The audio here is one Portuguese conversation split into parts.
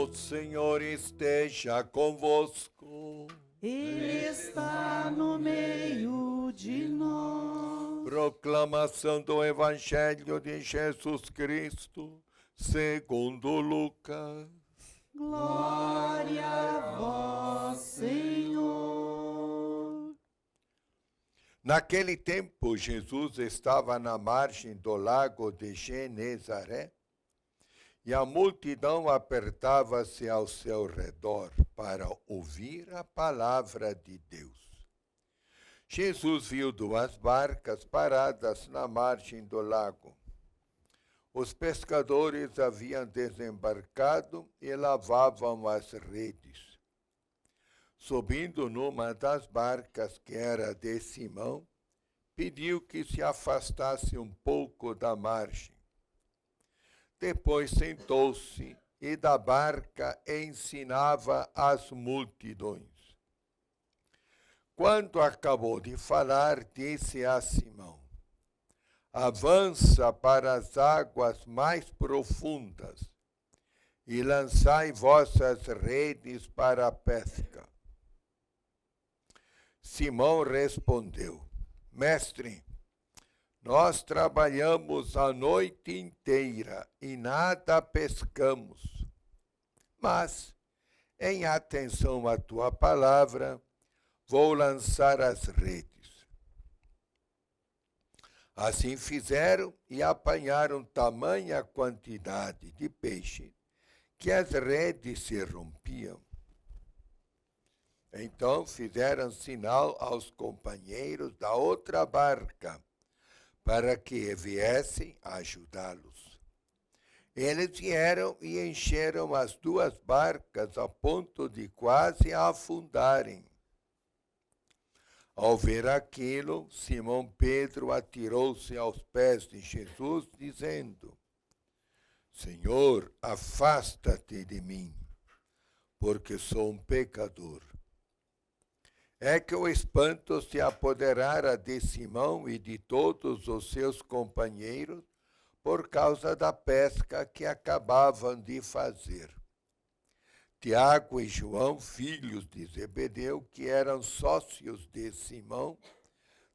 O Senhor esteja convosco. Ele está no meio de nós. Proclamação do Evangelho de Jesus Cristo, segundo Lucas. Glória a vós, Senhor. Naquele tempo, Jesus estava na margem do lago de Genezaré e a multidão apertava-se ao seu redor para ouvir a palavra de Deus. Jesus viu 2 barcas paradas na margem do lago. Os pescadores haviam desembarcado e lavavam as redes. Subindo numa das barcas, que era de Simão, pediu que se afastasse um pouco da margem. Depois sentou-se e da barca ensinava as multidões. Quando acabou de falar, disse a Simão: avança para as águas mais profundas e lançai vossas redes para a pesca. Simão respondeu: Mestre, nós trabalhamos a noite inteira e nada pescamos. Mas, em atenção à tua palavra, vou lançar as redes. Assim fizeram e apanharam tamanha quantidade de peixe que as redes se rompiam. Então fizeram sinal aos companheiros da outra barca para que viessem ajudá-los. Eles vieram e encheram as 2 barcas a ponto de quase afundarem. Ao ver aquilo, Simão Pedro atirou-se aos pés de Jesus, dizendo: Senhor, afasta-te de mim, porque sou um pecador. É que o espanto se apoderara de Simão e de todos os seus companheiros por causa da pesca que acabavam de fazer. Tiago e João, filhos de Zebedeu, que eram sócios de Simão,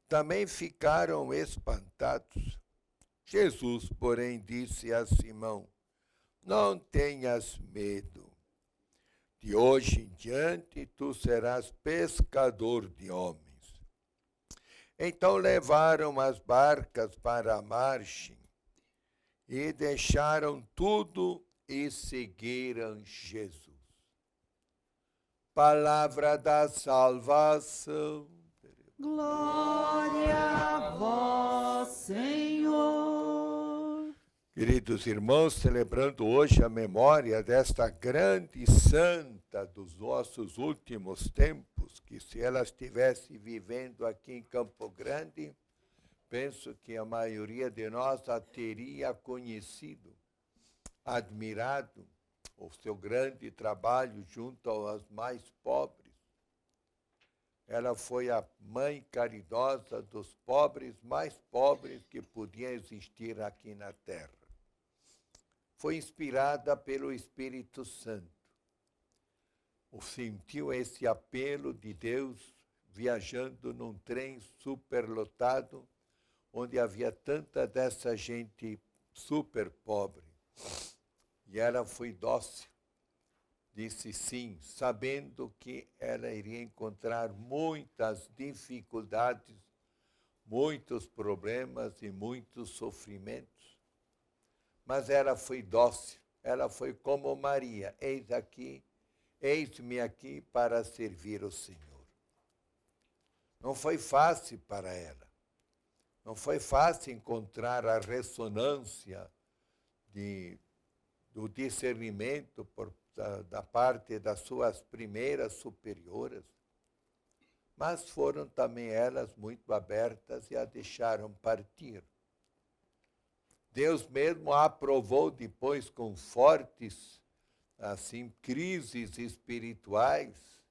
também ficaram espantados. Jesus, porém, disse a Simão: não tenhas medo. De hoje em diante, tu serás pescador de homens. Então levaram as barcas para a margem e deixaram tudo e seguiram Jesus. Palavra da salvação. Glória a vós, Senhor. Queridos irmãos, celebrando hoje a memória desta grande santa dos nossos últimos tempos, que se ela estivesse vivendo aqui em Campo Grande, penso que a maioria de nós a teria conhecido, admirado o seu grande trabalho junto aos mais pobres. Ela foi a mãe caridosa dos pobres, mais pobres que podiam existir aqui na terra. Foi inspirada pelo Espírito Santo. Sentiu esse apelo de Deus viajando num trem superlotado, onde havia tanta dessa gente super pobre. E ela foi dócil. Disse sim, sabendo que ela iria encontrar muitas dificuldades, muitos problemas e muitos sofrimentos. Mas ela foi dócil, ela foi como Maria: eis-me aqui para servir o Senhor. Não foi fácil para ela, não foi fácil encontrar a ressonância do discernimento da parte das suas primeiras superioras, mas foram também elas muito abertas e a deixaram partir. Deus mesmo a aprovou depois com fortes crises espirituais.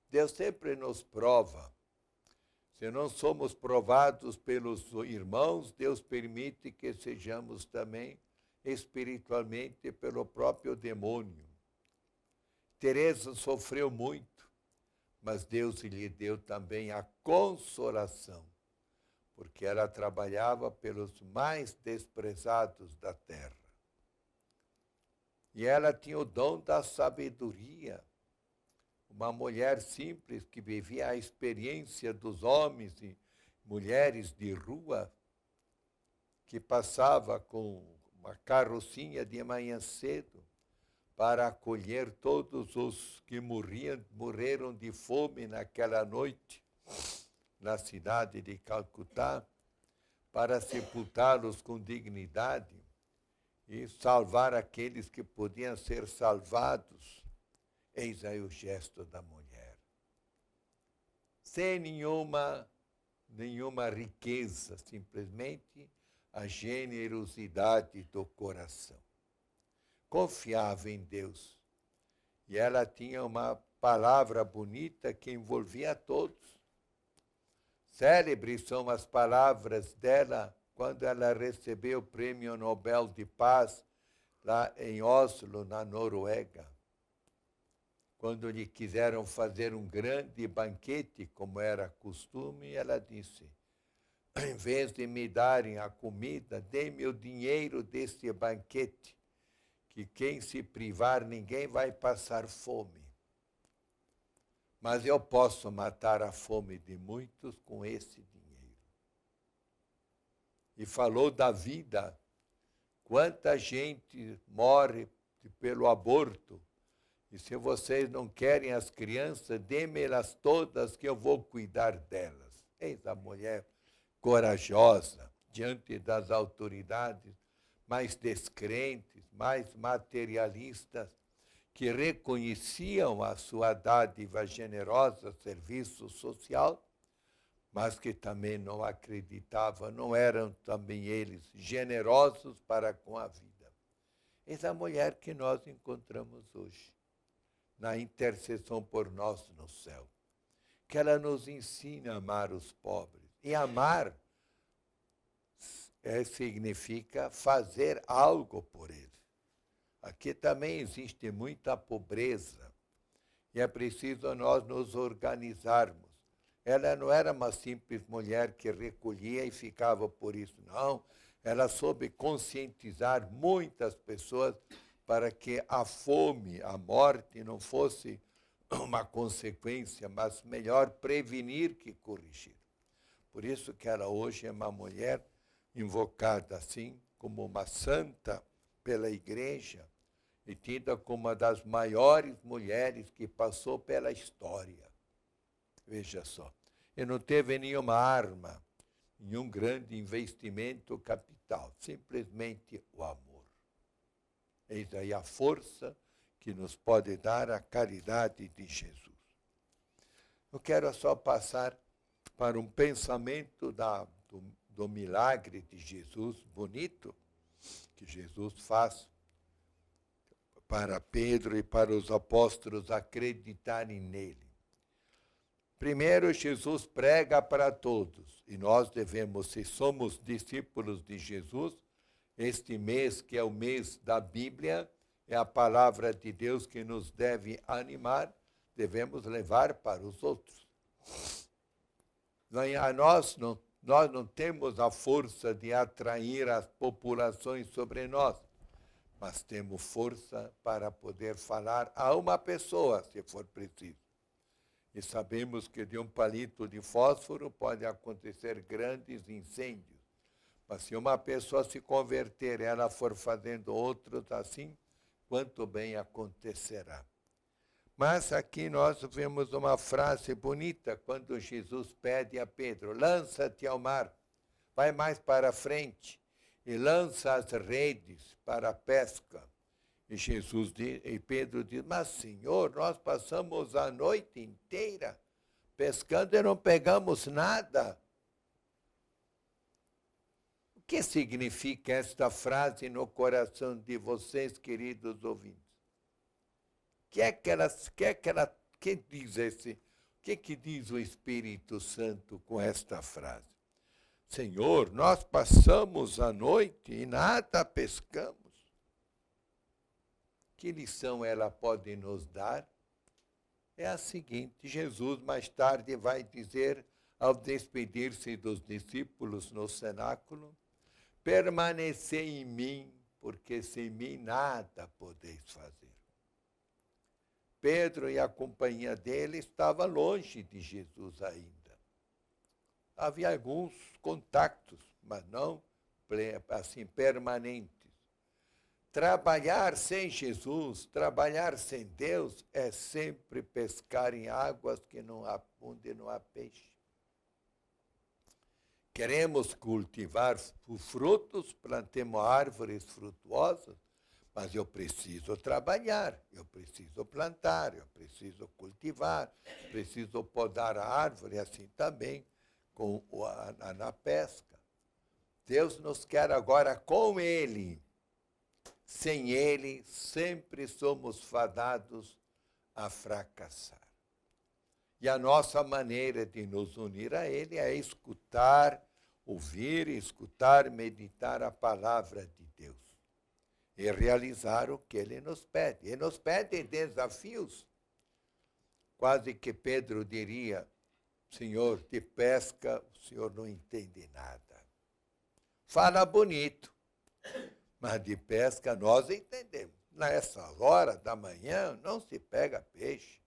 Deus sempre nos prova. Se não somos provados pelos irmãos, Deus permite que sejamos também espiritualmente pelo próprio demônio. Teresa sofreu muito, mas Deus lhe deu também a consolação, porque ela trabalhava pelos mais desprezados da terra. E ela tinha o dom da sabedoria. Uma mulher simples que vivia a experiência dos homens e mulheres de rua, que passava com uma carrocinha de manhã cedo para acolher todos os que morreram de fome naquela noite na cidade de Calcutá, para sepultá-los com dignidade e salvar aqueles que podiam ser salvados. Eis aí o gesto da mulher. Sem nenhuma riqueza, simplesmente a generosidade do coração. Confiava em Deus. E ela tinha uma palavra bonita que envolvia todos. Célebres são as palavras dela quando ela recebeu o Prêmio Nobel de Paz lá em Oslo, na Noruega. Quando lhe quiseram fazer um grande banquete, como era costume, ela disse: em vez de me darem a comida, dê-me o dinheiro deste banquete, que quem se privar, ninguém vai passar fome. Mas eu posso matar a fome de muitos com esse dinheiro. E falou da vida. Quanta gente morre pelo aborto. E se vocês não querem as crianças, dê-me-las todas que eu vou cuidar delas. Eis a mulher corajosa diante das autoridades mais descrentes, mais materialistas, que reconheciam a sua dádiva generosa, serviço social, mas que também não acreditavam, não eram também eles generosos para com a vida. Essa mulher que nós encontramos hoje, na intercessão por nós no céu, que ela nos ensina a amar os pobres. E amar significa fazer algo por eles. Aqui também existe muita pobreza e é preciso nós nos organizarmos. Ela não era uma simples mulher que recolhia e ficava por isso, não. Ela soube conscientizar muitas pessoas para que a fome, a morte não fosse uma consequência, mas melhor prevenir que corrigir. Por isso que ela hoje é uma mulher invocada assim como uma santa pela igreja e tida como uma das maiores mulheres que passou pela história. Veja só, e não teve nenhuma arma, nenhum grande investimento capital, simplesmente o amor. Eis aí a força que nos pode dar a caridade de Jesus. Eu quero só passar para um pensamento do milagre de Jesus, bonito, que Jesus faz para Pedro e para os apóstolos acreditarem nele. Primeiro, Jesus prega para todos, e nós devemos, se somos discípulos de Jesus, este mês, que é o mês da Bíblia, é a palavra de Deus que nos deve animar, devemos levar para os outros. Nós não temos a força de atrair as populações sobre nós, mas temos força para poder falar a uma pessoa, se for preciso. E sabemos que de um palito de fósforo pode acontecer grandes incêndios. Mas se uma pessoa se converter e ela for fazendo outros assim, quanto bem acontecerá. Mas aqui nós vemos uma frase bonita, quando Jesus pede a Pedro: lança-te ao mar, vai mais para frente, e lança as redes para a pesca. E Pedro diz: mas Senhor, nós passamos a noite inteira pescando e não pegamos nada. O que significa esta frase no coração de vocês, queridos ouvintes? O que diz o Espírito Santo com esta frase? Senhor, nós passamos a noite e nada pescamos. Que lição ela pode nos dar? É a seguinte: Jesus mais tarde vai dizer, ao despedir-se dos discípulos no cenáculo, permanecei em mim, porque sem mim nada podeis fazer. Pedro e a companhia dele estavam longe de Jesus ainda. Havia alguns contactos, mas não assim permanentes. Trabalhar sem Jesus, trabalhar sem Deus, é sempre pescar em águas onde não há peixe. Queremos cultivar frutos, plantemos árvores frutuosas, mas eu preciso trabalhar, eu preciso plantar, eu preciso cultivar, preciso podar a árvore, assim também na pesca. Deus nos quer agora com Ele. Sem Ele, sempre somos fadados a fracassar. E a nossa maneira de nos unir a Ele é escutar, ouvir, escutar, meditar a palavra de Deus e realizar o que Ele nos pede. Ele nos pede desafios. Quase que Pedro diria: Senhor, de pesca o Senhor não entende nada. Fala bonito, mas de pesca nós entendemos. Nessa hora da manhã não se pega peixe.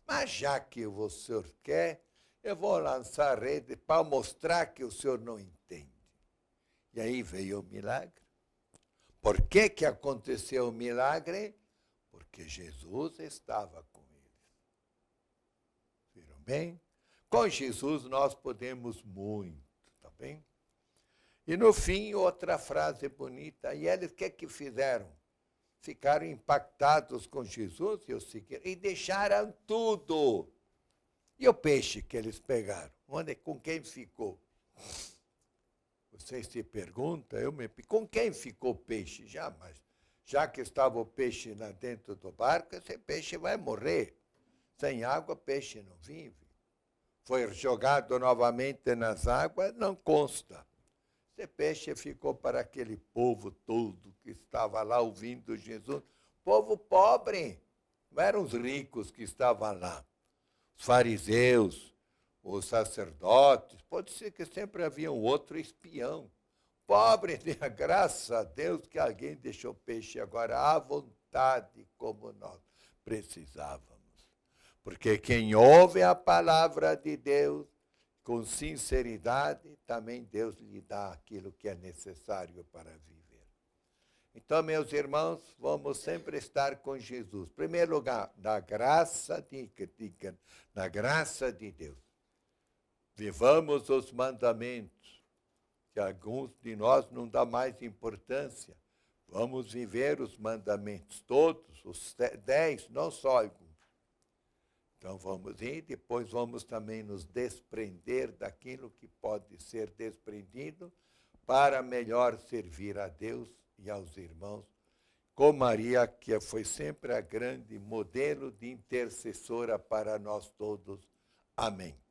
Mas já que o senhor quer, eu vou lançar a rede para mostrar que o senhor não entende. E aí veio o milagre. Por que que aconteceu o milagre? Porque Jesus estava com eles. Viram bem? Com Jesus nós podemos muito, tá bem? E no fim, outra frase bonita. E eles o que fizeram? Ficaram impactados com Jesus e o seguiram. E deixaram tudo. E o peixe que eles pegaram? Com quem ficou? Vocês se perguntam, com quem ficou o peixe? Já que estava o peixe dentro do barco, esse peixe vai morrer. Sem água, peixe não vive. Foi jogado novamente nas águas, não consta. Esse peixe ficou para aquele povo todo que estava lá ouvindo Jesus. Povo pobre, não eram os ricos que estavam lá. Os fariseus, os sacerdotes, pode ser que sempre havia um outro espião. Pobre, graças a Deus que alguém deixou peixe agora à vontade, como nós precisávamos. Porque quem ouve a palavra de Deus, com sinceridade, também Deus lhe dá aquilo que é necessário para viver. Então, meus irmãos, vamos sempre estar com Jesus. Em primeiro lugar, na graça de Deus. Vivamos os mandamentos, que alguns de nós não dão mais importância. Vamos viver os mandamentos todos, os 10, não só alguns. Então vamos ir, depois vamos também nos desprender daquilo que pode ser desprendido para melhor servir a Deus e aos irmãos, com Maria, que foi sempre a grande modelo de intercessora para nós todos. Amém.